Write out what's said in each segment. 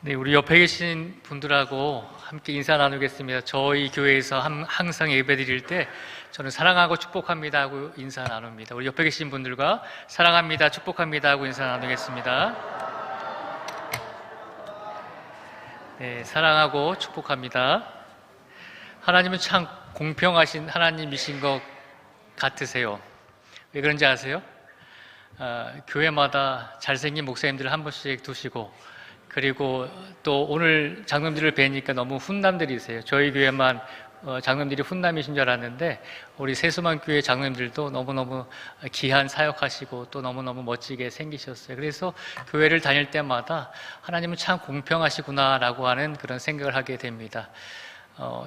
네, 우리 옆에 계신 분들하고 함께 인사 나누겠습니다. 저희 교회에서 항상 예배 드릴 때 저는 사랑하고 축복합니다 하고 인사 나눕니다. 우리 옆에 계신 분들과 사랑합니다, 축복합니다 하고 인사 나누겠습니다. 네, 사랑하고 축복합니다. 하나님은 참 공평하신 하나님이신 것 같으세요. 왜 그런지 아세요? 교회마다 잘생긴 목사님들을 한 분씩 두시고, 그리고 또 오늘 장로님들을 뵈니까 너무 훈남들이세요. 저희 교회만 장로님들이 훈남이신 줄 알았는데 우리 세수만 교회 장로님들도 너무너무 귀한 사역하시고 또 너무너무 멋지게 생기셨어요. 그래서 교회를 다닐 때마다 하나님은 참 공평하시구나 라고 하는 그런 생각을 하게 됩니다.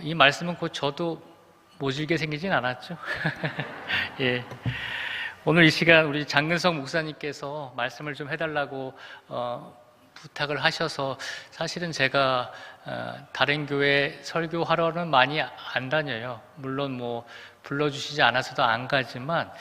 이 말씀은 곧 저도 모질게 생기진 않았죠. 예. 오늘 이 시간 우리 장근석 목사님께서 말씀을 좀 해달라고 부탁을 하셔서, 사실은 제가 다른 교회 설교하러는 많이 안 다녀요. 물론 뭐 불러주시지 않아서도 안 가지만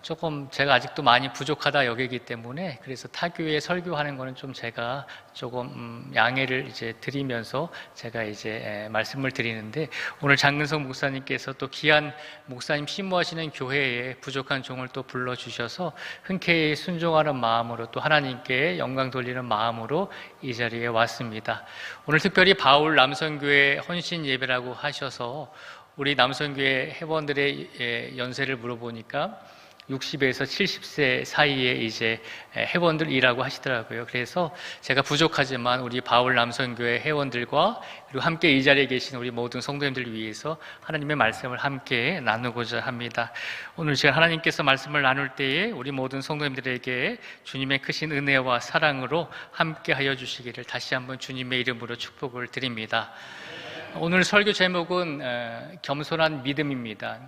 조금 제가 아직도 많이 부족하다 여기기 때문에, 그래서 타 교회에 설교하는 거는 좀 제가 조금 양해를 이제 드리면서 제가 이제 말씀을 드리는데, 오늘 장근석 목사님께서 또 귀한 목사님 심무하시는 교회에 부족한 종을 또 불러주셔서 흔쾌히 순종하는 마음으로 또 하나님께 영광 돌리는 마음으로 이 자리에 왔습니다. 오늘 특별히 바울 남선교회 헌신 예배라고 하셔서 우리 남선교회 회원들의 연세를 물어보니까 60에서 70세 사이에 이제 회원들이라고 하시더라고요. 그래서 제가 부족하지만 우리 바울 남선교회 회원들과 그리고 함께 이 자리에 계신 우리 모든 성도님들을 위해서 하나님의 말씀을 함께 나누고자 합니다. 오늘 시간 하나님께서 말씀을 나눌 때에 우리 모든 성도님들에게 주님의 크신 은혜와 사랑으로 함께 하여 주시기를 다시 한번 주님의 이름으로 축복을 드립니다. 오늘 설교 제목은 겸손한 믿음입니다.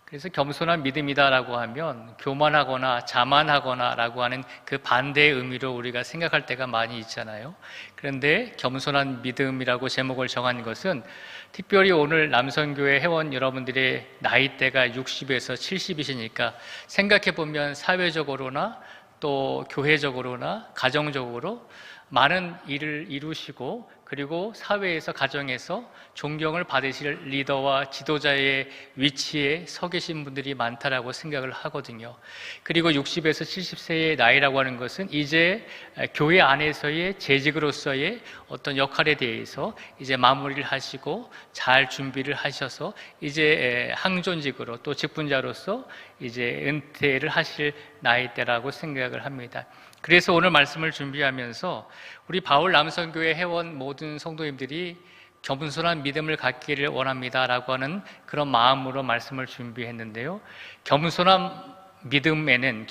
그래서 겸손한 믿음이다라고 하면 교만하거나 자만하거나 라고 하는 그 반대의 의미로 우리가 생각할 때가 많이 있잖아요. 그런데 겸손한 믿음이라고 제목을 정한 것은 특별히 오늘 남선교회 회원 여러분들의 나이대가 60에서 70이시니까 생각해보면 사회적으로나 또 교회적으로나 가정적으로 많은 일을 이루시고, 그리고 사회에서 가정에서 존경을 받으실 리더와 지도자의 위치에 서 계신 분들이 많다라고 생각을 하거든요. 그리고 60에서 70세의 나이라고 하는 것은 이제 교회 안에서의 재직으로서의 어떤 역할에 대해서 이제 마무리를 하시고 잘 준비를 하셔서 이제 항존직으로 또 직분자로서 이제 은퇴를 하실 나이대라고 생각을 합니다. 그래서 오늘 말씀을 준비하면서 우리 바울 남선교회 회원 모든 성도님들이 겸손한 믿음을 갖기를 원합니다라고 하는 그런 마음으로 말씀을 준비했는데요. 겸손한 믿음에는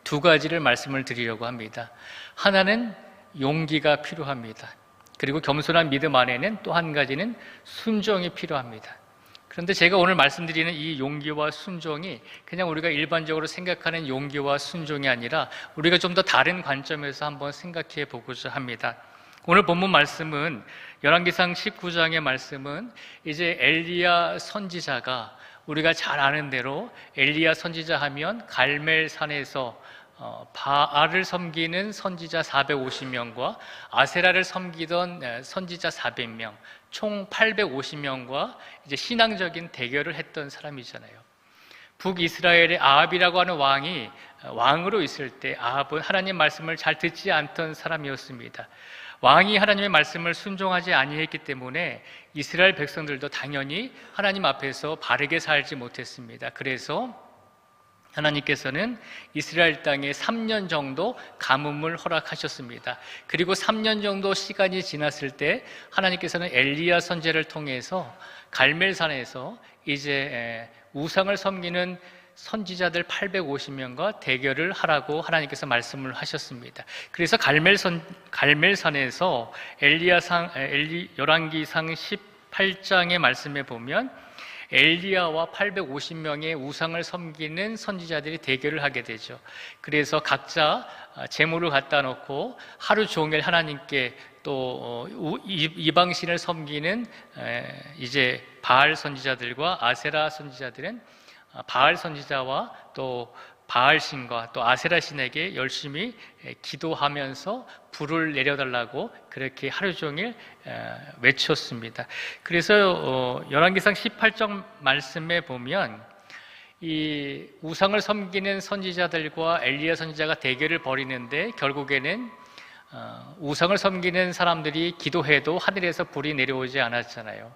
두 가지를 말씀을 드리려고 합니다. 하나는 용기가 필요합니다. 그리고 겸손한 믿음 안에는 또 한 가지는 순종이 필요합니다. 그런데 제가 오늘 말씀드리는 이 용기와 순종이 그냥 우리가 일반적으로 생각하는 용기와 순종이 아니라 우리가 좀 더 다른 관점에서 한번 생각해 보고자 합니다. 오늘 본문 말씀은 열왕기상 19장의 말씀은 이제 엘리야 선지자가, 우리가 잘 아는 대로 엘리야 선지자 하면 갈멜산에서 바알을 섬기는 선지자 450명과 아세라를 섬기던 선지자 400명, 총 850명과 이제 신앙적인 대결을 했던 사람이잖아요. 북이스라엘의 아합이라고 하는 왕이 왕으로 있을 때 아합은 하나님 말씀을 잘 듣지 않던 사람이었습니다. 왕이 하나님의 말씀을 순종하지 아니했기 때문에 이스라엘 백성들도 당연히 하나님 앞에서 바르게 살지 못했습니다. 그래서 하나님께서는 이스라엘 땅에 3년 정도 가뭄을 허락하셨습니다. 그리고 3년 정도 시간이 지났을 때 하나님께서는 엘리야 선지자를 통해서 갈멜산에서 이제 우상을 섬기는 선지자들 850명과 대결을 하라고 하나님께서 말씀을 하셨습니다. 그래서 갈멜산에서 열왕기상 18장의 말씀에 보면 엘리야와 850명의 우상을 섬기는 선지자들이 대결을 하게 되죠. 그래서 각자 제물을 갖다 놓고 하루 종일 하나님께 또 이방신을 섬기는 이제 바알 선지자들과 아세라 선지자들은 바알 선지자와 또 바알신과 또 아세라신에게 열심히 기도하면서 불을 내려달라고 그렇게 하루 종일 외쳤습니다. 그래서 열왕기상 18장 말씀에 보면 이 우상을 섬기는 선지자들과 엘리야 선지자가 대결을 벌이는데 결국에는 우상을 섬기는 사람들이 기도해도 하늘에서 불이 내려오지 않았잖아요.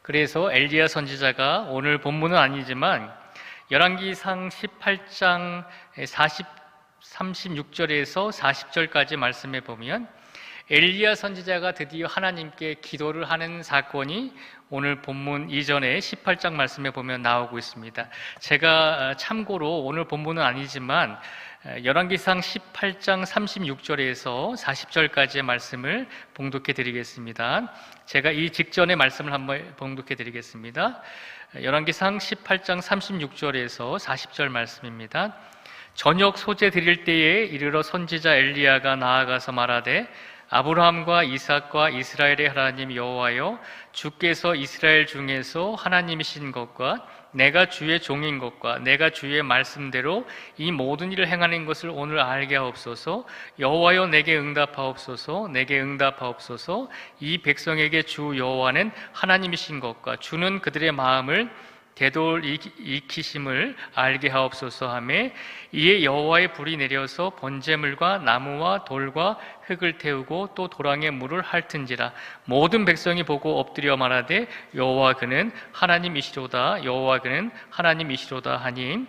그래서 엘리야 선지자가 오늘 본문은 아니지만 열왕기상 18장 36절에서 40절까지 말씀해 보면 엘리야 선지자가 드디어 하나님께 기도를 하는 사건이 오늘 본문 이전에 18장 말씀에 보면 나오고 있습니다. 제가 참고로 오늘 본문은 아니지만 열왕기상 18장 36절에서 40절까지의 말씀을 봉독해 드리겠습니다. 제가 이 직전의 말씀을 한번 봉독해 드리겠습니다. 열왕기상 18장 36절에서 40절 말씀입니다. 저녁 소재 드릴 때에 이르러 선지자 엘리야가 나아가서 말하되 아브라함과 이삭과 이스라엘의 하나님 여호와여, 주께서 이스라엘 중에서 하나님이신 것과 내가 주의 종인 것과 내가 주의 말씀대로 이 모든 일을 행하는 것을 오늘 알게 하옵소서. 여호와여, 내게 응답하옵소서. 내게 응답하옵소서. 이 백성에게 주 여호와는 하나님이신 것과 주는 그들의 마음을 되돌 익히심을 알게 하옵소서 하매 이에 여호와의 불이 내려서 번제물과 나무와 돌과 흙을 태우고 또 도랑에 물을 핥은지라. 모든 백성이 보고 엎드려 말하되 여호와 그는 하나님이시로다. 여호와 그는 하나님이시로다 하니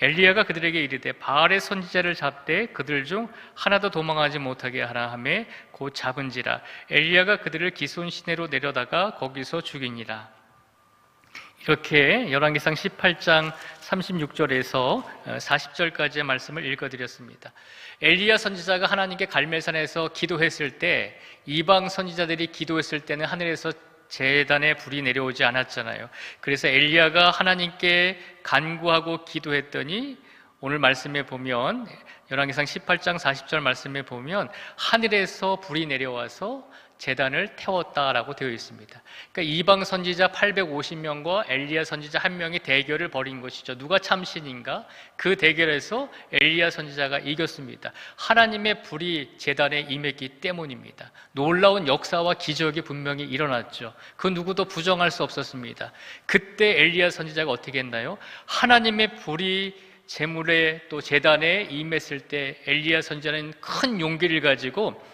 엘리야가 그들에게 이르되 바알의 선지자를 잡되 그들 중 하나도 도망하지 못하게 하라 하매 곧 잡은지라. 엘리야가 그들을 기손 시내로 내려다가 거기서 죽이니라. 이렇게 열왕기상 18장 36절에서 40절까지의 말씀을 읽어드렸습니다. 엘리야 선지자가 하나님께 갈멜산에서 기도했을 때 이방 선지자들이 기도했을 때는 하늘에서 제단에 불이 내려오지 않았잖아요. 그래서 엘리야가 하나님께 간구하고 기도했더니 오늘 말씀에 보면 열왕기상 18장 40절 말씀에 보면 하늘에서 불이 내려와서 제단을 태웠다라고 되어 있습니다. 그러니까 이방 선지자 850명과 엘리야 선지자 1명이 대결을 벌인 것이죠. 누가 참신인가? 그 대결에서 엘리야 선지자가 이겼습니다. 하나님의 불이 제단에 임했기 때문입니다. 놀라운 역사와 기적이 분명히 일어났죠. 그 누구도 부정할 수 없었습니다. 그때 엘리야 선지자가 어떻게 했나요? 하나님의 불이 제물에 또 제단에 임했을 때 엘리야 선지자는 큰 용기를 가지고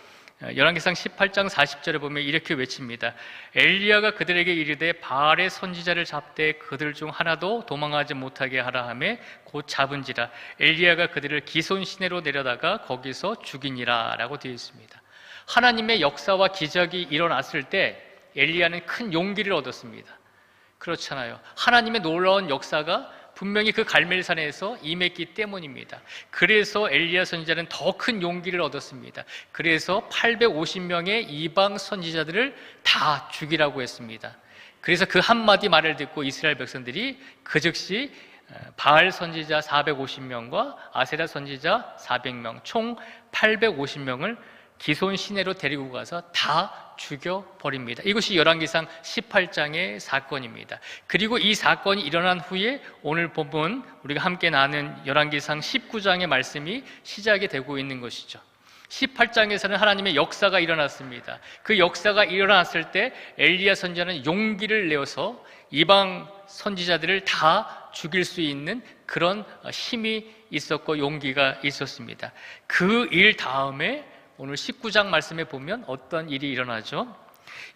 열왕기상 18장 40절에 보면 이렇게 외칩니다. 엘리야가 그들에게 이르되 바알의 선지자를 잡되 그들 중 하나도 도망하지 못하게 하라 하며 곧 잡은지라. 엘리야가 그들을 기손 시내로 내려다가 거기서 죽이니라 라고 되어 있습니다. 하나님의 역사와 기적이 일어났을 때 엘리야는 큰 용기를 얻었습니다. 그렇잖아요. 하나님의 놀라운 역사가 분명히 그 갈멜산에서 임했기 때문입니다. 그래서 엘리야 선지자는 더 큰 용기를 얻었습니다. 그래서 850명의 이방 선지자들을 다 죽이라고 했습니다. 그래서 그 한마디 말을 듣고 이스라엘 백성들이 그 즉시 바알 선지자 450명과 아세라 선지자 400명 총 850명을 기손 시내로 데리고 가서 다 죽여버립니다. 이것이 열왕기상 18장의 사건입니다. 그리고 이 사건이 일어난 후에 오늘 본문 우리가 함께 나눈 열왕기상 19장의 말씀이 시작이 되고 있는 것이죠. 18장에서는 하나님의 역사가 일어났습니다. 그 역사가 일어났을 때 엘리야 선지자는 용기를 내어서 이방 선지자들을 다 죽일 수 있는 그런 힘이 있었고 용기가 있었습니다. 그 일 다음에 오늘 19장 말씀에 보면 어떤 일이 일어나죠?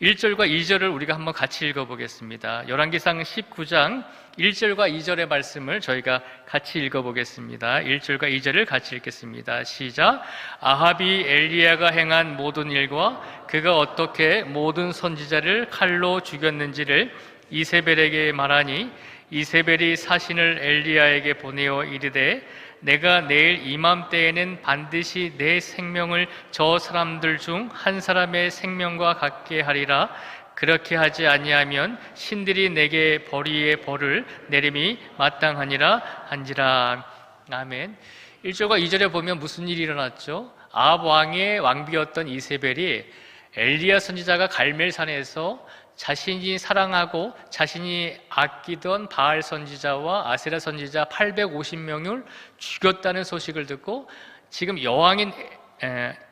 1절과 2절을 우리가 한번 같이 읽어보겠습니다. 열왕기상 19장 1절과 2절의 말씀을 저희가 같이 읽어보겠습니다. 1절과 2절을 같이 읽겠습니다. 시작. 아합이 엘리야가 행한 모든 일과 그가 어떻게 모든 선지자를 칼로 죽였는지를 이세벨에게 말하니 이세벨이 사신을 엘리야에게 보내어 이르되 내가 내일 이맘때에는 반드시 내 생명을 저 사람들 중 한 사람의 생명과 같게 하리라. 그렇게 하지 아니하면 신들이 내게 벌이의 벌을 내림이 마땅하니라 한지라. 아멘. 1절과 2절에 보면 무슨 일이 일어났죠? 아합 왕의 왕비였던 이세벨이 엘리야 선지자가 갈멜산에서 자신이 사랑하고 자신이 아끼던 바알 선지자와 아세라 선지자 850명을 죽였다는 소식을 듣고 지금 여왕인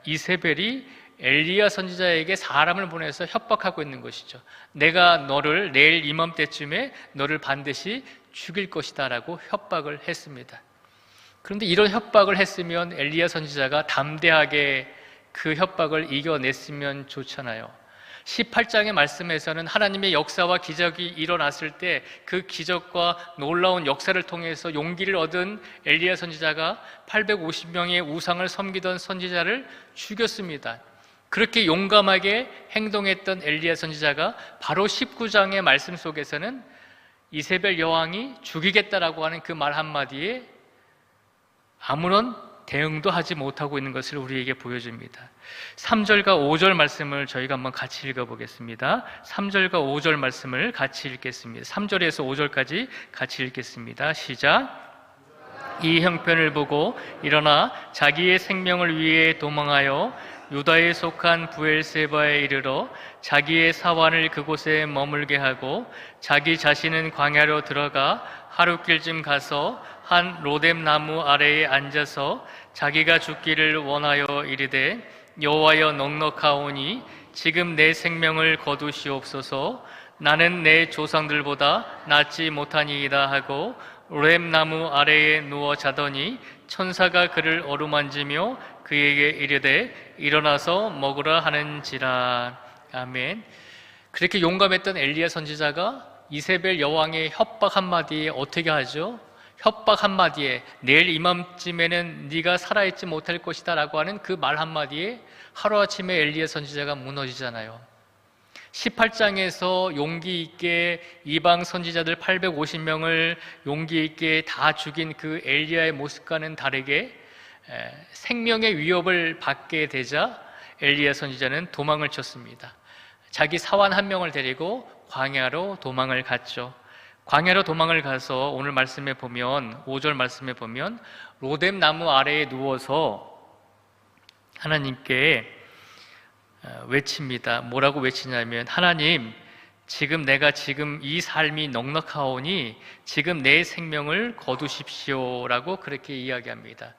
이세벨이 엘리야 선지자에게 사람을 보내서 협박하고 있는 것이죠. 내가 너를 내일 이맘때쯤에 너를 반드시 죽일 것이다 라고 협박을 했습니다. 그런데 이런 협박을 했으면 엘리야 선지자가 담대하게 그 협박을 이겨냈으면 좋잖아요. 18장의 말씀에서는 하나님의 역사와 기적이 일어났을 때 그 기적과 놀라운 역사를 통해서 용기를 얻은 엘리야 선지자가 850명의 우상을 섬기던 선지자를 죽였습니다. 그렇게 용감하게 행동했던 엘리야 선지자가 바로 19장의 말씀 속에서는 이세벨 여왕이 죽이겠다라고 하는 그 말 한마디에 아무런 대응도 하지 못하고 있는 것을 우리에게 보여줍니다. 3절과 5절 말씀을 저희가 한번 같이 읽어보겠습니다. 3절과 5절 말씀을 같이 읽겠습니다. 3절에서 5절까지 같이 읽겠습니다. 시작. 이 형편을 보고 일어나 자기의 생명을 위해 도망하여 유다에 속한 부엘세바에 이르러 자기의 사환을 그곳에 머물게 하고 자기 자신은 광야로 들어가 하루길쯤 가서 한 로뎀 나무 아래에 앉아서 자기가 죽기를 원하여 이르되 여호와여 넉넉하오니 지금 내 생명을 거두시옵소서. 나는 내 조상들보다 낫지 못하니이다 하고 로뎀 나무 아래에 누워 자더니 천사가 그를 어루만지며 그에게 이르되 일어나서 먹으라 하는지라. 아멘. 그렇게 용감했던 엘리야 선지자가 이세벨 여왕의 협박 한마디에 어떻게 하죠? 협박 한마디에 내일 이맘쯤에는 네가 살아있지 못할 것이다 라고 하는 그 말 한마디에 하루아침에 엘리야 선지자가 무너지잖아요. 18장에서 용기 있게 이방 선지자들 850명을 용기 있게 다 죽인 그 엘리야의 모습과는 다르게 생명의 위협을 받게 되자 엘리야 선지자는 도망을 쳤습니다. 자기 사환 한 명을 데리고 광야로 도망을 갔죠. 광야로 도망을 가서 오늘 말씀에 보면 5절 말씀에 보면 로뎀 나무 아래에 누워서 하나님께 외칩니다. 뭐라고 외치냐면 하나님, 지금 내가 지금 이 삶이 넉넉하오니 지금 내 생명을 거두십시오라고 그렇게 이야기합니다.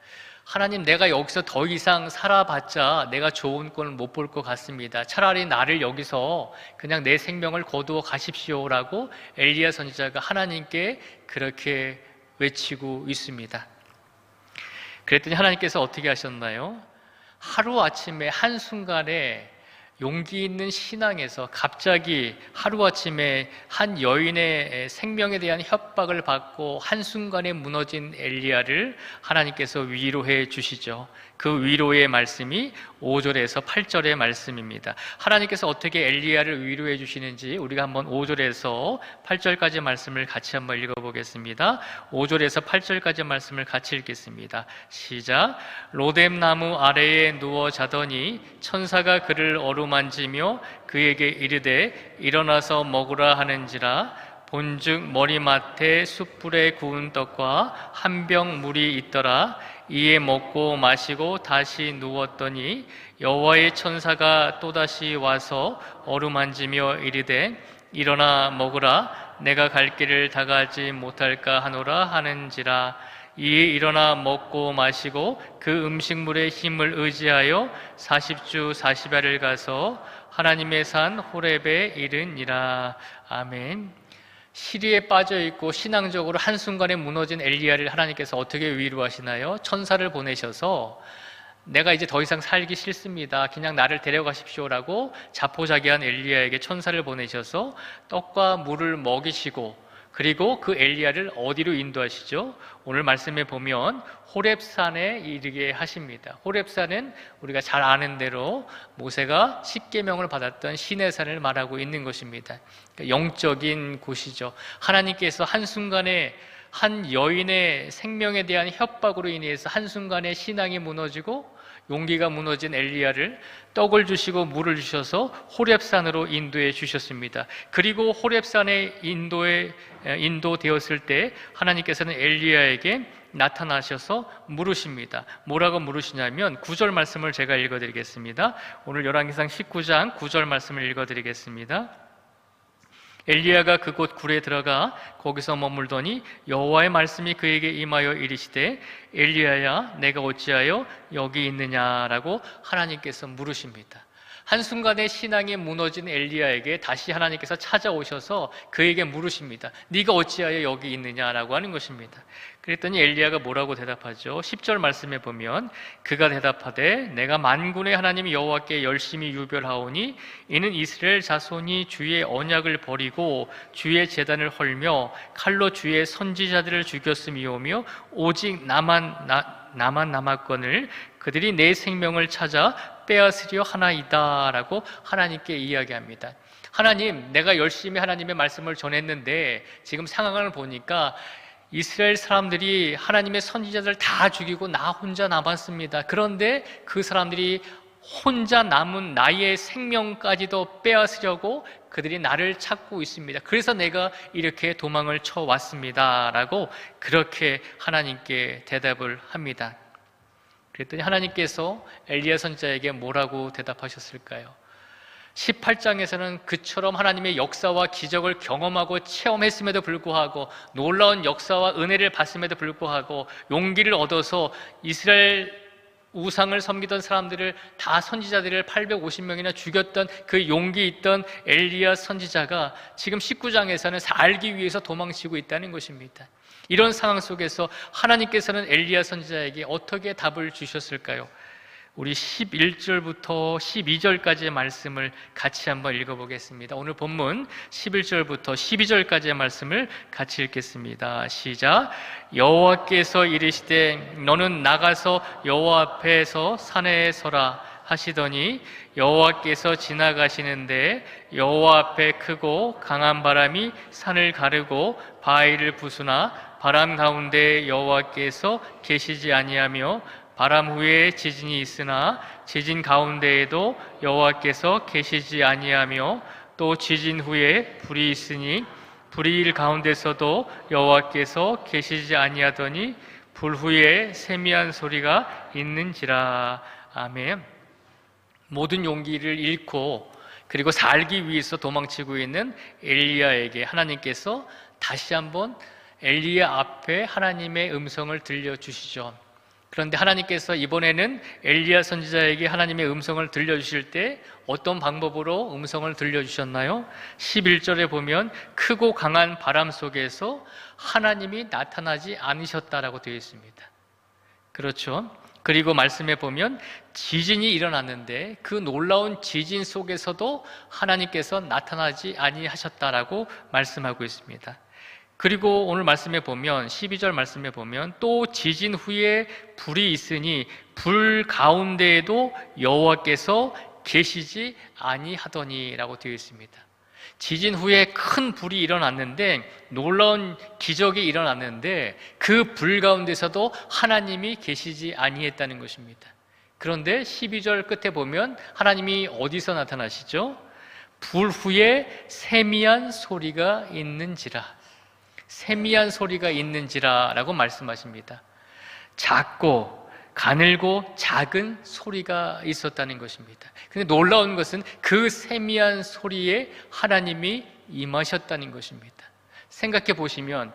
하나님, 내가 여기서 더 이상 살아봤자 내가 좋은 꼴을 못 볼 것 같습니다. 차라리 나를 여기서 그냥 내 생명을 거두어 가십시오라고 엘리야 선지자가 하나님께 그렇게 외치고 있습니다. 그랬더니 하나님께서 어떻게 하셨나요? 하루아침에 한순간에 용기 있는 신앙에서 갑자기 하루아침에 한 여인의 생명에 대한 협박을 받고 한순간에 무너진 엘리야를 하나님께서 위로해 주시죠. 그 위로의 말씀이 5절에서 8절의 말씀입니다. 하나님께서 어떻게 엘리야를 위로해 주시는지 우리가 한번 5절에서 8절까지 말씀을 같이 한번 읽어보겠습니다. 5절에서 8절까지 말씀을 같이 읽겠습니다. 시작. 로뎀 나무 아래에 누워 자더니 천사가 그를 어루만지며 그에게 이르되 일어나서 먹으라 하는지라. 본즉 머리맡에 숯불에 구운 떡과 한 병 물이 있더라. 이에 먹고 마시고 다시 누웠더니 여호와의 천사가 또다시 와서 어루만지며 이르되 일어나 먹으라. 내가 갈 길을 다가지 못할까 하노라 하는지라. 이에 일어나 먹고 마시고 그 음식물의 힘을 의지하여 40주 40야를 가서 하나님의 산 호렙에 이르니라. 아멘. 시리에 빠져있고 신앙적으로 한순간에 무너진 엘리야를 하나님께서 어떻게 위로하시나요? 천사를 보내셔서 내가 이제 더 이상 살기 싫습니다. 그냥 나를 데려가십시오라고 자포자기한 엘리야에게 천사를 보내셔서 떡과 물을 먹이시고 그리고 그 엘리야를 어디로 인도하시죠? 오늘 말씀에 보면 호렙산에 이르게 하십니다. 호렙산은 우리가 잘 아는 대로 모세가 십계명을 받았던 시내산을 말하고 있는 것입니다. 영적인 곳이죠. 하나님께서 한순간에 한 여인의 생명에 대한 협박으로 인해서 한순간에 신앙이 무너지고 용기가 무너진 엘리야를 떡을 주시고 물을 주셔서 호렙산으로 인도해 주셨습니다. 그리고 호렙산에 인도되었을 때 하나님께서는 엘리야에게 나타나셔서 물으십니다. 뭐라고 물으시냐면 9절 말씀을 제가 읽어드리겠습니다. 오늘 열왕기상 19장 9절 말씀을 읽어드리겠습니다. 엘리야가 그곳 굴에 들어가 거기서 머물더니 여호와의 말씀이 그에게 임하여 이르시되 엘리야야 내가 어찌하여 여기 있느냐라고 하나님께서 물으십니다. 한순간에 신앙이 무너진 엘리야에게 다시 하나님께서 찾아오셔서 그에게 물으십니다. 네가 어찌하여 여기 있느냐라고 하는 것입니다. 그랬더니 엘리야가 뭐라고 대답하죠? 10절 말씀에 보면 그가 대답하되 내가 만군의 하나님 여호와께 열심히 유별하오니 이는 이스라엘 자손이 주의 언약을 버리고 주의 제단을 헐며 칼로 주의 선지자들을 죽였음이오며 오직 나만 남았거늘 그들이 내 생명을 찾아 빼앗으려 하나이다 라고 하나님께 이야기합니다. 하나님, 내가 열심히 하나님의 말씀을 전했는데 지금 상황을 보니까 이스라엘 사람들이 하나님의 선지자들 다 죽이고 나 혼자 남았습니다. 그런데 그 사람들이 혼자 남은 나의 생명까지도 빼앗으려고 그들이 나를 찾고 있습니다. 그래서 내가 이렇게 도망을 쳐왔습니다 라고 그렇게 하나님께 대답을 합니다. 그랬더니 하나님께서 엘리야 선지자에게 뭐라고 대답하셨을까요? 18장에서는 그처럼 하나님의 역사와 기적을 경험하고 체험했음에도 불구하고 놀라운 역사와 은혜를 받음에도 불구하고 용기를 얻어서 이스라엘 우상을 섬기던 사람들을 다 선지자들을 850명이나 죽였던 그 용기 있던 엘리야 선지자가 지금 19장에서는 살기 위해서 도망치고 있다는 것입니다. 이런 상황 속에서 하나님께서는 엘리야 선지자에게 어떻게 답을 주셨을까요? 우리 11절부터 12절까지의 말씀을 같이 한번 읽어보겠습니다. 오늘 본문 11절부터 12절까지의 말씀을 같이 읽겠습니다. 시작. 여호와께서 이르시되 너는 나가서 여호와 앞에서 산에 서라 하시더니 여호와께서 지나가시는데 여호와 앞에 크고 강한 바람이 산을 가르고 바위를 부수나 바람 가운데 여호와께서 계시지 아니하며 바람 후에 지진이 있으나 지진 가운데에도 여호와께서 계시지 아니하며 또 지진 후에 불이 있으니 불일 가운데서도 여호와께서 계시지 아니하더니 불 후에 세미한 소리가 있는지라. 아멘. 모든 용기를 잃고 그리고 살기 위해서 도망치고 있는 엘리야에게 하나님께서 다시 한번 엘리야 앞에 하나님의 음성을 들려주시죠. 그런데 하나님께서 이번에는 엘리야 선지자에게 하나님의 음성을 들려주실 때 어떤 방법으로 음성을 들려주셨나요? 11절에 보면 크고 강한 바람 속에서 하나님이 나타나지 않으셨다라고 되어 있습니다. 그렇죠? 그리고 말씀에 보면 지진이 일어났는데 그 놀라운 지진 속에서도 하나님께서 나타나지 아니하셨다라고 말씀하고 있습니다. 그리고 오늘 말씀에 보면 12절 말씀에 보면 또 지진 후에 불이 있으니 불 가운데에도 여호와께서 계시지 아니하더니라고 되어 있습니다. 지진 후에 큰 불이 일어났는데 놀라운 기적이 일어났는데 그 불 가운데서도 하나님이 계시지 아니했다는 것입니다. 그런데 12절 끝에 보면 하나님이 어디서 나타나시죠? 불 후에 세미한 소리가 있는지라. 세미한 소리가 있는지라 라고 말씀하십니다. 작고 가늘고 작은 소리가 있었다는 것입니다. 근데 놀라운 것은 그 세미한 소리에 하나님이 임하셨다는 것입니다. 생각해 보시면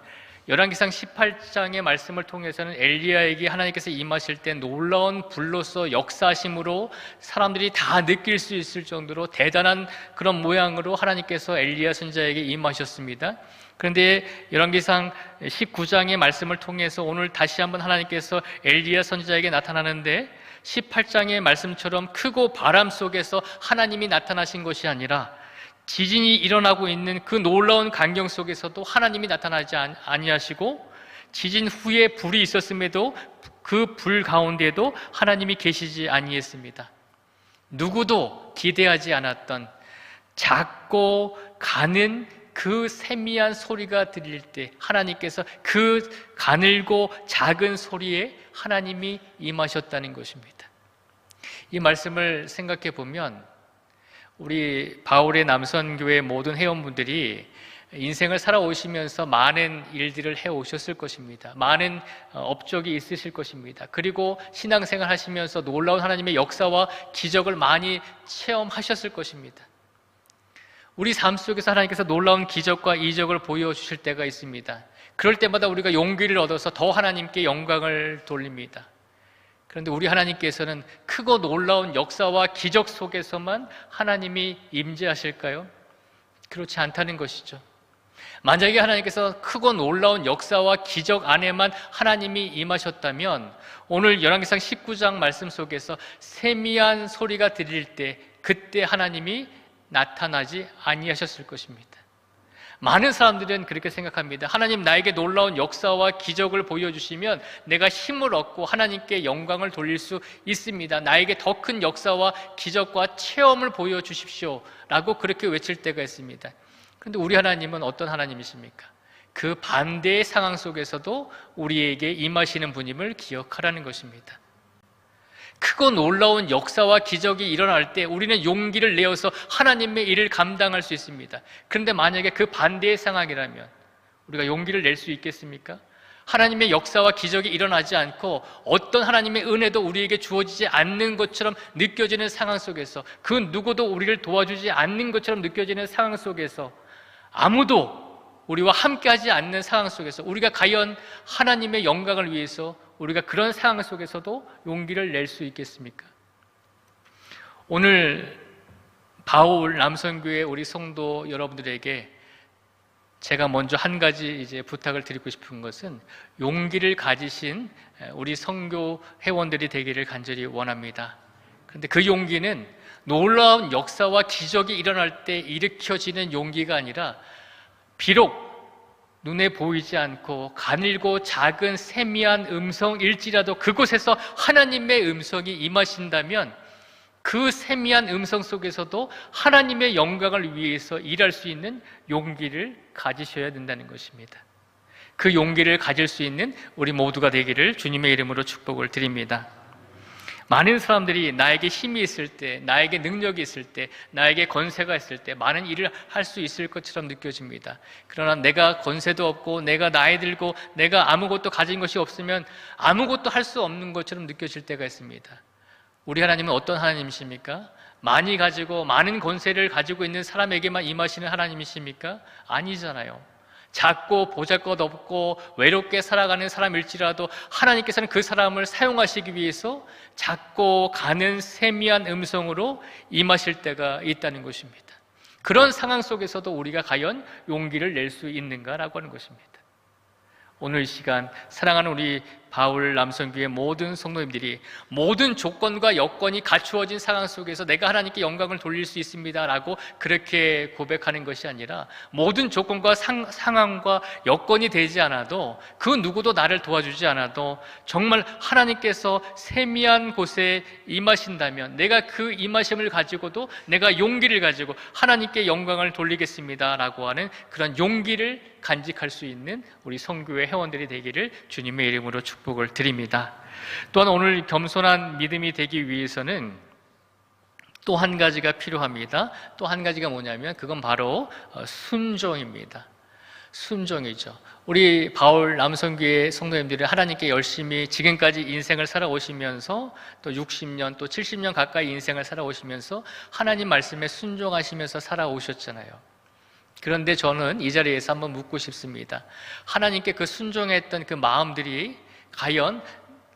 열왕기상 18장의 말씀을 통해서는 엘리야에게 하나님께서 임하실 때 놀라운 불로서 역사심으로 사람들이 다 느낄 수 있을 정도로 대단한 그런 모양으로 하나님께서 엘리야 선지자에게 임하셨습니다. 그런데 열왕기상 19장의 말씀을 통해서 오늘 다시 한번 하나님께서 엘리야 선지자에게 나타나는데 18장의 말씀처럼 크고 바람 속에서 하나님이 나타나신 것이 아니라 지진이 일어나고 있는 그 놀라운 광경 속에서도 하나님이 나타나지 아니하시고 지진 후에 불이 있었음에도 그 불 가운데도 하나님이 계시지 아니했습니다. 누구도 기대하지 않았던 작고 가는 그 세미한 소리가 들릴 때 하나님께서 그 가늘고 작은 소리에 하나님이 임하셨다는 것입니다. 이 말씀을 생각해 보면 우리 바울의 남선교회 모든 회원분들이 인생을 살아오시면서 많은 일들을 해오셨을 것입니다. 많은 업적이 있으실 것입니다. 그리고 신앙생활 하시면서 놀라운 하나님의 역사와 기적을 많이 체험하셨을 것입니다. 우리 삶 속에서 하나님께서 놀라운 기적과 이적을 보여주실 때가 있습니다. 그럴 때마다 우리가 용기를 얻어서 더 하나님께 영광을 돌립니다. 그런데 우리 하나님께서는 크고 놀라운 역사와 기적 속에서만 하나님이 임재하실까요? 그렇지 않다는 것이죠. 만약에 하나님께서 크고 놀라운 역사와 기적 안에만 하나님이 임하셨다면 오늘 열왕기상 19장 말씀 속에서 세미한 소리가 들릴 때 그때 하나님이 나타나지 아니하셨을 것입니다. 많은 사람들은 그렇게 생각합니다. 하나님 나에게 놀라운 역사와 기적을 보여주시면 내가 힘을 얻고 하나님께 영광을 돌릴 수 있습니다. 나에게 더 큰 역사와 기적과 체험을 보여주십시오 라고 그렇게 외칠 때가 있습니다. 그런데 우리 하나님은 어떤 하나님이십니까? 그 반대의 상황 속에서도 우리에게 임하시는 분임을 기억하라는 것입니다. 크고 놀라운 역사와 기적이 일어날 때 우리는 용기를 내어서 하나님의 일을 감당할 수 있습니다. 그런데 만약에 그 반대의 상황이라면 우리가 용기를 낼 수 있겠습니까? 하나님의 역사와 기적이 일어나지 않고 어떤 하나님의 은혜도 우리에게 주어지지 않는 것처럼 느껴지는 상황 속에서 그 누구도 우리를 도와주지 않는 것처럼 느껴지는 상황 속에서 아무도 우리와 함께하지 않는 상황 속에서 우리가 과연 하나님의 영광을 위해서 우리가 그런 상황 속에서도 용기를 낼 수 있겠습니까? 오늘 바울 남선교회 우리 성도 여러분들에게 제가 먼저 한 가지 이제 부탁을 드리고 싶은 것은 용기를 가지신 우리 선교 회원들이 되기를 간절히 원합니다. 그런데 그 용기는 놀라운 역사와 기적이 일어날 때 일으켜지는 용기가 아니라 비록 눈에 보이지 않고 가늘고 작은 세미한 음성일지라도 그곳에서 하나님의 음성이 임하신다면 그 세미한 음성 속에서도 하나님의 영광을 위해서 일할 수 있는 용기를 가지셔야 된다는 것입니다. 그 용기를 가질 수 있는 우리 모두가 되기를 주님의 이름으로 축복을 드립니다. 많은 사람들이 나에게 힘이 있을 때, 나에게 능력이 있을 때, 나에게 권세가 있을 때 많은 일을 할 수 있을 것처럼 느껴집니다. 그러나 내가 권세도 없고 내가 나이 들고 내가 아무것도 가진 것이 없으면 아무것도 할 수 없는 것처럼 느껴질 때가 있습니다. 우리 하나님은 어떤 하나님이십니까? 많이 가지고 많은 권세를 가지고 있는 사람에게만 임하시는 하나님이십니까? 아니잖아요. 작고 보잘것없고 외롭게 살아가는 사람일지라도 하나님께서는 그 사람을 사용하시기 위해서 작고 가는 세미한 음성으로 임하실 때가 있다는 것입니다. 그런 상황 속에서도 우리가 과연 용기를 낼 수 있는가라고 하는 것입니다. 오늘 이 시간 사랑하는 우리 바울 남선교회 모든 성도님들이 모든 조건과 여건이 갖추어진 상황 속에서 내가 하나님께 영광을 돌릴 수 있습니다 라고 그렇게 고백하는 것이 아니라 모든 조건과 상황과 여건이 되지 않아도 그 누구도 나를 도와주지 않아도 정말 하나님께서 세미한 곳에 임하신다면 내가 그 임하심을 가지고도 내가 용기를 가지고 하나님께 영광을 돌리겠습니다 라고 하는 그런 용기를 간직할 수 있는 우리 성교회 회원들이 되기를 주님의 이름으로 축복을 드립니다. 또한 오늘 겸손한 믿음이 되기 위해서는 또 한 가지가 필요합니다. 또 한 가지가 뭐냐면 그건 바로 순종입니다. 순종이죠. 우리 바울 남선교회 성도님들이 하나님께 열심히 지금까지 인생을 살아오시면서 또 60년 또 70년 가까이 인생을 살아오시면서 하나님 말씀에 순종하시면서 살아오셨잖아요. 그런데 저는 이 자리에서 한번 묻고 싶습니다. 하나님께 그 순종했던 그 마음들이 과연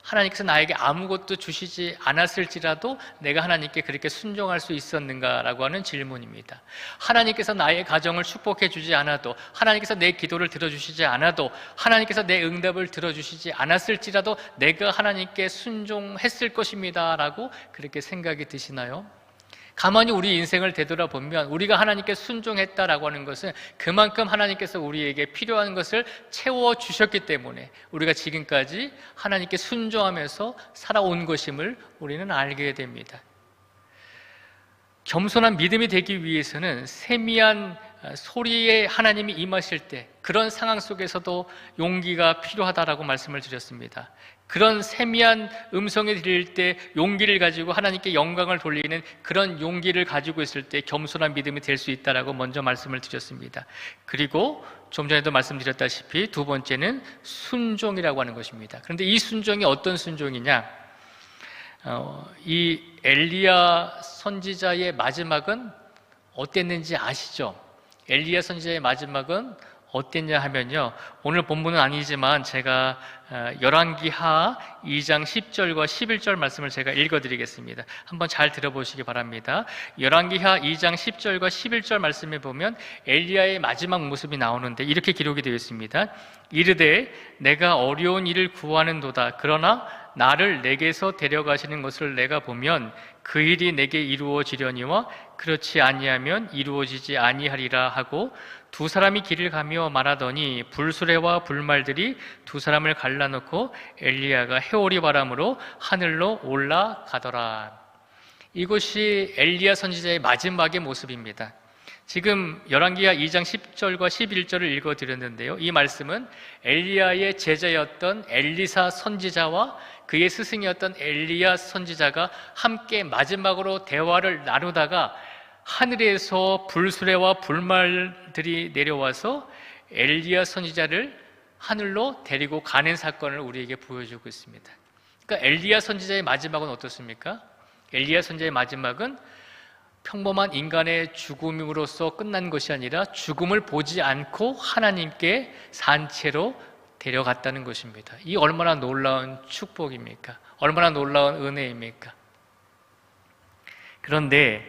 하나님께서 나에게 아무것도 주시지 않았을지라도 내가 하나님께 그렇게 순종할 수 있었는가라고 하는 질문입니다. 하나님께서 나의 가정을 축복해 주지 않아도, 하나님께서 내 기도를 들어주시지 않아도, 하나님께서 내 응답을 들어주시지 않았을지라도 내가 하나님께 순종했을 것입니다 라고 그렇게 생각이 드시나요? 가만히 우리 인생을 되돌아보면 우리가 하나님께 순종했다라고 하는 것은 그만큼 하나님께서 우리에게 필요한 것을 채워주셨기 때문에 우리가 지금까지 하나님께 순종하면서 살아온 것임을 우리는 알게 됩니다. 겸손한 믿음이 되기 위해서는 세미한 소리에 하나님이 임하실 때 그런 상황 속에서도 용기가 필요하다라고 말씀을 드렸습니다. 그런 세미한 음성이 들릴 때 용기를 가지고 하나님께 영광을 돌리는 그런 용기를 가지고 있을 때 겸손한 믿음이 될 수 있다라고 먼저 말씀을 드렸습니다. 그리고 좀 전에도 말씀드렸다시피 두 번째는 순종이라고 하는 것입니다. 그런데 이 순종이 어떤 순종이냐? 이 엘리야 선지자의 마지막은 어땠는지 아시죠? 엘리야 선지자의 마지막은 어땠냐 하면요, 오늘 본문은 아니지만 제가 열왕기하 2장 10절과 11절 말씀을 제가 읽어드리겠습니다. 한번 잘 들어보시기 바랍니다. 열왕기하 2장 10절과 11절 말씀에 보면 엘리야의 마지막 모습이 나오는데 이렇게 기록이 되어 있습니다. 이르되 내가 어려운 일을 구하는도다. 그러나 나를 내게서 데려가시는 것을 내가 보면 그 일이 내게 이루어지려니와 그렇지 아니하면 이루어지지 아니하리라 하고 두 사람이 길을 가며 말하더니 불수레와 불말들이 두 사람을 갈라놓고 엘리야가 해오리 바람으로 하늘로 올라가더라. 이것이 엘리야 선지자의 마지막의 모습입니다. 지금 열왕기하 2장 10절과 11절을 읽어드렸는데요, 이 말씀은 엘리야의 제자였던 엘리사 선지자와 그의 스승이었던 엘리야 선지자가 함께 마지막으로 대화를 나누다가 하늘에서 불수레와 불말들이 내려와서 엘리야 선지자를 하늘로 데리고 가는 사건을 우리에게 보여주고 있습니다. 그러니까 엘리야 선지자의 마지막은 어떻습니까? 엘리야 선지자의 마지막은 평범한 인간의 죽음으로써 끝난 것이 아니라 죽음을 보지 않고 하나님께 산채로 데려갔다는 것입니다. 이 얼마나 놀라운 축복입니까? 얼마나 놀라운 은혜입니까? 그런데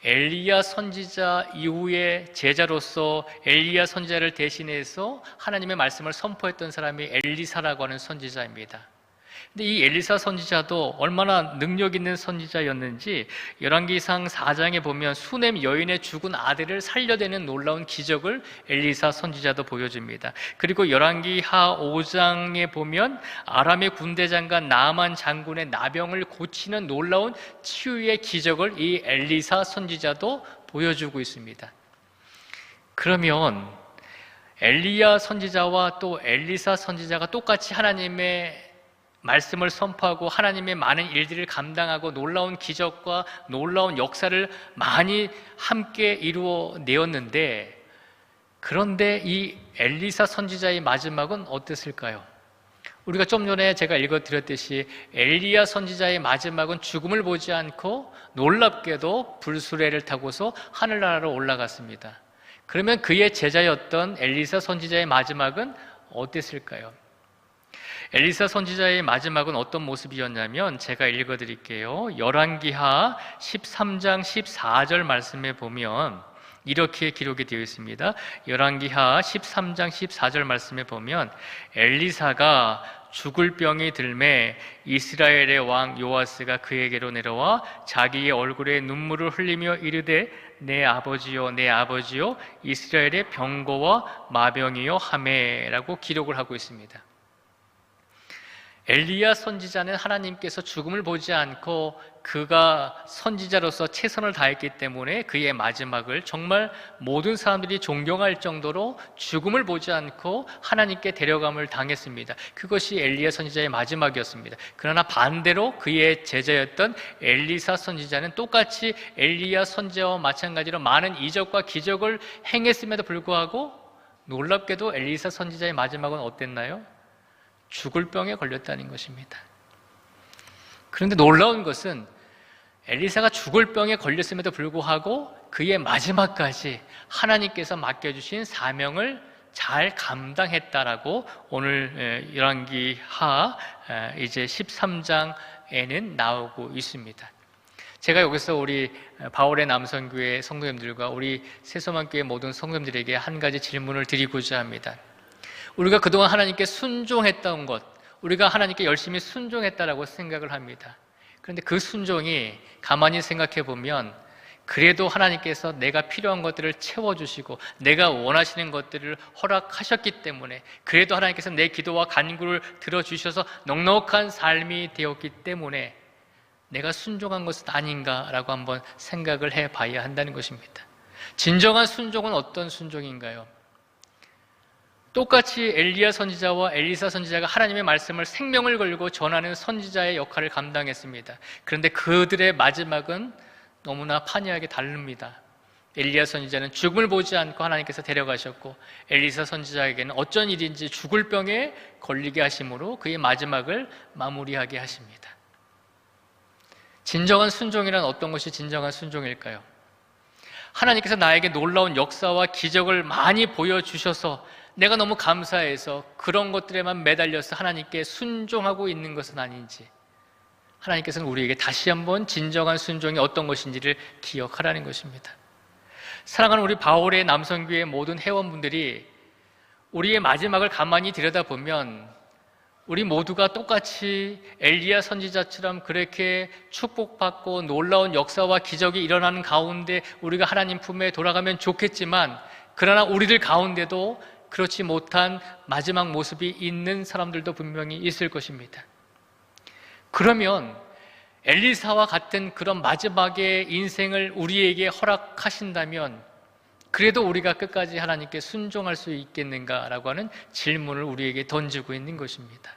엘리야 선지자 이후에 제자로서 엘리야 선지자를 대신해서 하나님의 말씀을 선포했던 사람이 엘리사라고 하는 선지자입니다. 근데 이 엘리사 선지자도 얼마나 능력 있는 선지자였는지 열왕기상 4장에 보면 수넴 여인의 죽은 아들을 살려내는 놀라운 기적을 엘리사 선지자도 보여줍니다. 그리고 열왕기하 5장에 보면 아람의 군대장관 나아만 장군의 나병을 고치는 놀라운 치유의 기적을 이 엘리사 선지자도 보여주고 있습니다. 그러면 엘리야 선지자와 또 엘리사 선지자가 똑같이 하나님의 말씀을 선포하고 하나님의 많은 일들을 감당하고 놀라운 기적과 놀라운 역사를 많이 함께 이루어내었는데, 그런데 이 엘리사 선지자의 마지막은 어땠을까요? 우리가 좀 전에 제가 읽어드렸듯이 엘리야 선지자의 마지막은 죽음을 보지 않고 놀랍게도 불수레를 타고서 하늘나라로 올라갔습니다. 그러면 그의 제자였던 엘리사 선지자의 마지막은 어땠을까요? 엘리사 선지자의 마지막은 어떤 모습이었냐면 제가 읽어드릴게요. 열왕기하 13장 14절 말씀에 보면 이렇게 기록이 되어 있습니다. 열왕기하 13장 14절 말씀에 보면 엘리사가 죽을 병이 들매 이스라엘의 왕 요아스가 그에게로 내려와 자기의 얼굴에 눈물을 흘리며 이르되 내 아버지요 내 아버지요 이스라엘의 병거와 마병이요 하매라고 기록을 하고 있습니다. 엘리야 선지자는 하나님께서 죽음을 보지 않고 그가 선지자로서 최선을 다했기 때문에 그의 마지막을 정말 모든 사람들이 존경할 정도로 죽음을 보지 않고 하나님께 데려감을 당했습니다. 그것이 엘리야 선지자의 마지막이었습니다. 그러나 반대로 그의 제자였던 엘리사 선지자는 똑같이 엘리야 선지자와 마찬가지로 많은 이적과 기적을 행했음에도 불구하고 놀랍게도 엘리사 선지자의 마지막은 어땠나요? 죽을 병에 걸렸다는 것입니다. 그런데 놀라운 것은 엘리사가 죽을 병에 걸렸음에도 불구하고 그의 마지막까지 하나님께서 맡겨주신 사명을 잘 감당했다라고 오늘 열왕기하 이제 13장에는 나오고 있습니다. 제가 여기서 우리 바울의 남성교회 성도님들과 우리 새소만교회 모든 성도님들에게 한 가지 질문을 드리고자 합니다. 우리가 그동안 하나님께 순종했던 것, 우리가 하나님께 열심히 순종했다라고 생각을 합니다. 그런데 그 순종이 가만히 생각해 보면 그래도 하나님께서 내가 필요한 것들을 채워주시고 내가 원하시는 것들을 허락하셨기 때문에 그래도 하나님께서 내 기도와 간구를 들어주셔서 넉넉한 삶이 되었기 때문에 내가 순종한 것은 아닌가라고 한번 생각을 해봐야 한다는 것입니다. 진정한 순종은 어떤 순종인가요? 똑같이 엘리야 선지자와 엘리사 선지자가 하나님의 말씀을 생명을 걸고 전하는 선지자의 역할을 감당했습니다. 그런데 그들의 마지막은 너무나 판이하게 다릅니다. 엘리야 선지자는 죽음을 보지 않고 하나님께서 데려가셨고 엘리사 선지자에게는 어쩐 일인지 죽을 병에 걸리게 하심으로 그의 마지막을 마무리하게 하십니다. 진정한 순종이란 어떤 것이 진정한 순종일까요? 하나님께서 나에게 놀라운 역사와 기적을 많이 보여주셔서 내가 너무 감사해서 그런 것들에만 매달려서 하나님께 순종하고 있는 것은 아닌지, 하나님께서는 우리에게 다시 한번 진정한 순종이 어떤 것인지를 기억하라는 것입니다. 사랑하는 우리 바울의 남성교회 모든 회원분들이 우리의 마지막을 가만히 들여다보면 우리 모두가 똑같이 엘리야 선지자처럼 그렇게 축복받고 놀라운 역사와 기적이 일어나는 가운데 우리가 하나님 품에 돌아가면 좋겠지만, 그러나 우리들 가운데도 그렇지 못한 마지막 모습이 있는 사람들도 분명히 있을 것입니다. 그러면 엘리사와 같은 그런 마지막의 인생을 우리에게 허락하신다면 그래도 우리가 끝까지 하나님께 순종할 수 있겠는가라고 하는 질문을 우리에게 던지고 있는 것입니다.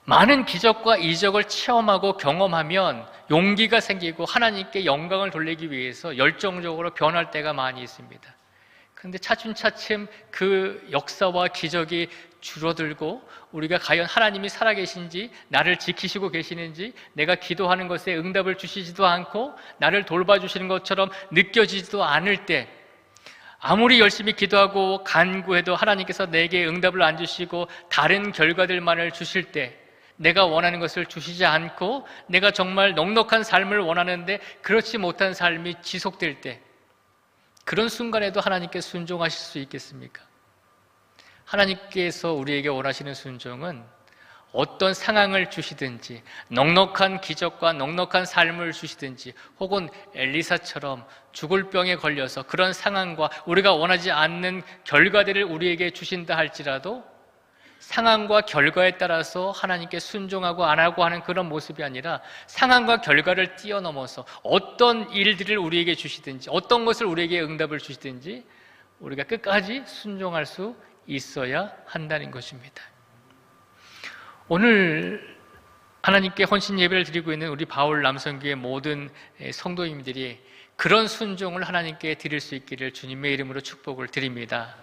많은 기적과 이적을 체험하고 경험하면 용기가 생기고 하나님께 영광을 돌리기 위해서 열정적으로 변할 때가 많이 있습니다. 그런데 차츰차츰 그 역사와 기적이 줄어들고 우리가 과연 하나님이 살아계신지, 나를 지키시고 계시는지, 내가 기도하는 것에 응답을 주시지도 않고 나를 돌봐주시는 것처럼 느껴지지도 않을 때, 아무리 열심히 기도하고 간구해도 하나님께서 내게 응답을 안 주시고 다른 결과들만을 주실 때, 내가 원하는 것을 주시지 않고 내가 정말 넉넉한 삶을 원하는데 그렇지 못한 삶이 지속될 때, 그런 순간에도 하나님께 순종하실 수 있겠습니까? 하나님께서 우리에게 원하시는 순종은 어떤 상황을 주시든지, 넉넉한 기적과 넉넉한 삶을 주시든지, 혹은 엘리사처럼 죽을 병에 걸려서 그런 상황과 우리가 원하지 않는 결과들을 우리에게 주신다 할지라도 상황과 결과에 따라서 하나님께 순종하고 안 하고 하는 그런 모습이 아니라 상황과 결과를 뛰어넘어서 어떤 일들을 우리에게 주시든지 어떤 것을 우리에게 응답을 주시든지 우리가 끝까지 순종할 수 있어야 한다는 것입니다. 오늘 하나님께 헌신 예배를 드리고 있는 우리 바울 남성교회 모든 성도님들이 그런 순종을 하나님께 드릴 수 있기를 주님의 이름으로 축복을 드립니다.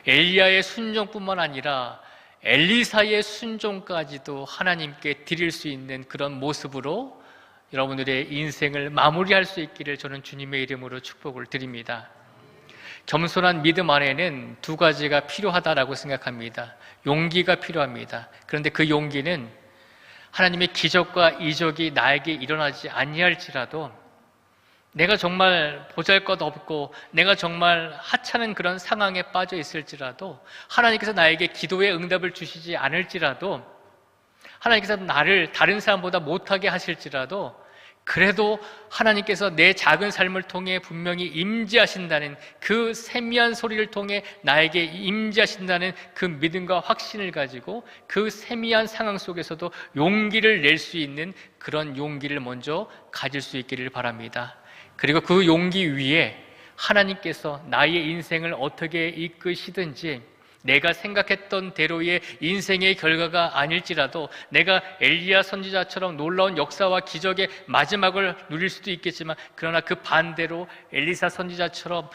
엘리야의 순종뿐만 아니라 엘리사의 순종까지도 하나님께 드릴 수 있는 그런 모습으로 여러분들의 인생을 마무리할 수 있기를 저는 주님의 이름으로 축복을 드립니다. 겸손한 믿음 안에는 두 가지가 필요하다라고 생각합니다. 용기가 필요합니다. 그런데 그 용기는 하나님의 기적과 이적이 나에게 일어나지 아니할지라도 내가 정말 보잘것없고 내가 정말 하찮은 그런 상황에 빠져 있을지라도, 하나님께서 나에게 기도의 응답을 주시지 않을지라도, 하나님께서 나를 다른 사람보다 못하게 하실지라도, 그래도 하나님께서 내 작은 삶을 통해 분명히 임재하신다는 그 세미한 소리를 통해 나에게 임재하신다는 그 믿음과 확신을 가지고 그 세미한 상황 속에서도 용기를 낼 수 있는 그런 용기를 먼저 가질 수 있기를 바랍니다. 그리고 그 용기 위에 하나님께서 나의 인생을 어떻게 이끄시든지, 내가 생각했던 대로의 인생의 결과가 아닐지라도 내가 엘리야 선지자처럼 놀라운 역사와 기적의 마지막을 누릴 수도 있겠지만, 그러나 그 반대로 엘리사 선지자처럼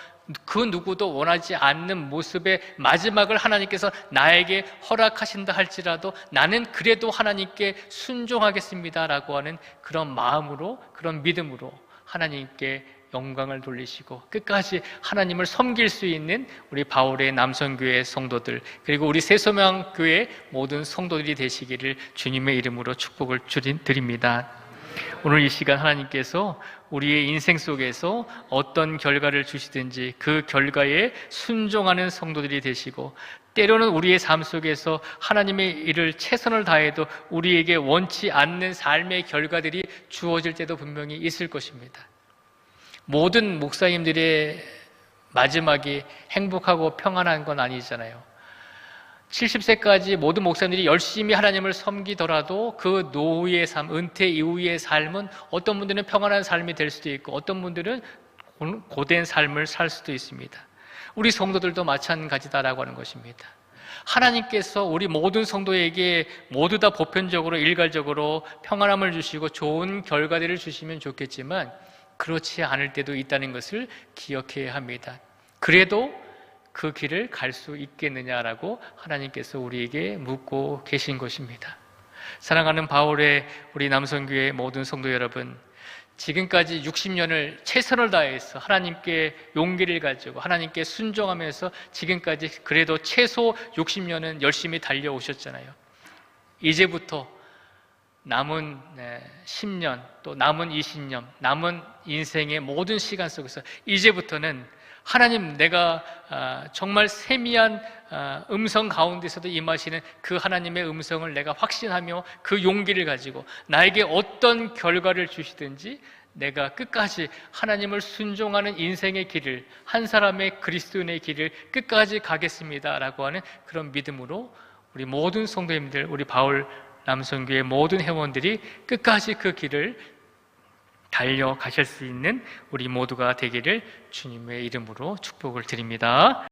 그 누구도 원하지 않는 모습의 마지막을 하나님께서 나에게 허락하신다 할지라도 나는 그래도 하나님께 순종하겠습니다라고 하는 그런 마음으로, 그런 믿음으로 하나님께 영광을 돌리시고 끝까지 하나님을 섬길 수 있는 우리 바울의 남성교회 성도들, 그리고 우리 새소명교회 모든 성도들이 되시기를 주님의 이름으로 축복을 드립니다. 오늘 이 시간 하나님께서 우리의 인생 속에서 어떤 결과를 주시든지 그 결과에 순종하는 성도들이 되시고, 때로는 우리의 삶 속에서 하나님의 일을 최선을 다해도 우리에게 원치 않는 삶의 결과들이 주어질 때도 분명히 있을 것입니다. 모든 목사님들의 마지막이 행복하고 평안한 건 아니잖아요. 70세까지 모든 목사님들이 열심히 하나님을 섬기더라도 그 노후의 삶, 은퇴 이후의 삶은 어떤 분들은 평안한 삶이 될 수도 있고 어떤 분들은 고된 삶을 살 수도 있습니다. 우리 성도들도 마찬가지다라고 하는 것입니다. 하나님께서 우리 모든 성도에게 모두 다 보편적으로 일괄적으로 평안함을 주시고 좋은 결과들을 주시면 좋겠지만 그렇지 않을 때도 있다는 것을 기억해야 합니다. 그래도 그 길을 갈 수 있겠느냐라고 하나님께서 우리에게 묻고 계신 것입니다. 사랑하는 바울의 우리 남성교회 모든 성도 여러분, 지금까지 60년을 최선을 다해서 하나님께 용기를 가지고 하나님께 순종하면서 지금까지 그래도 최소 60년은 열심히 달려오셨잖아요. 이제부터 남은 10년 또 남은 20년 남은 인생의 모든 시간 속에서 이제부터는 하나님, 내가 정말 세미한 음성 가운데서도 임하시는 그 하나님의 음성을 내가 확신하며 그 용기를 가지고 나에게 어떤 결과를 주시든지 내가 끝까지 하나님을 순종하는 인생의 길을, 한 사람의 그리스도인의 길을 끝까지 가겠습니다라고 하는 그런 믿음으로 우리 모든 성도님들, 우리 바울 남성교회 모든 회원들이 끝까지 그 길을 달려가실 수 있는 우리 모두가 되기를 주님의 이름으로 축복을 드립니다.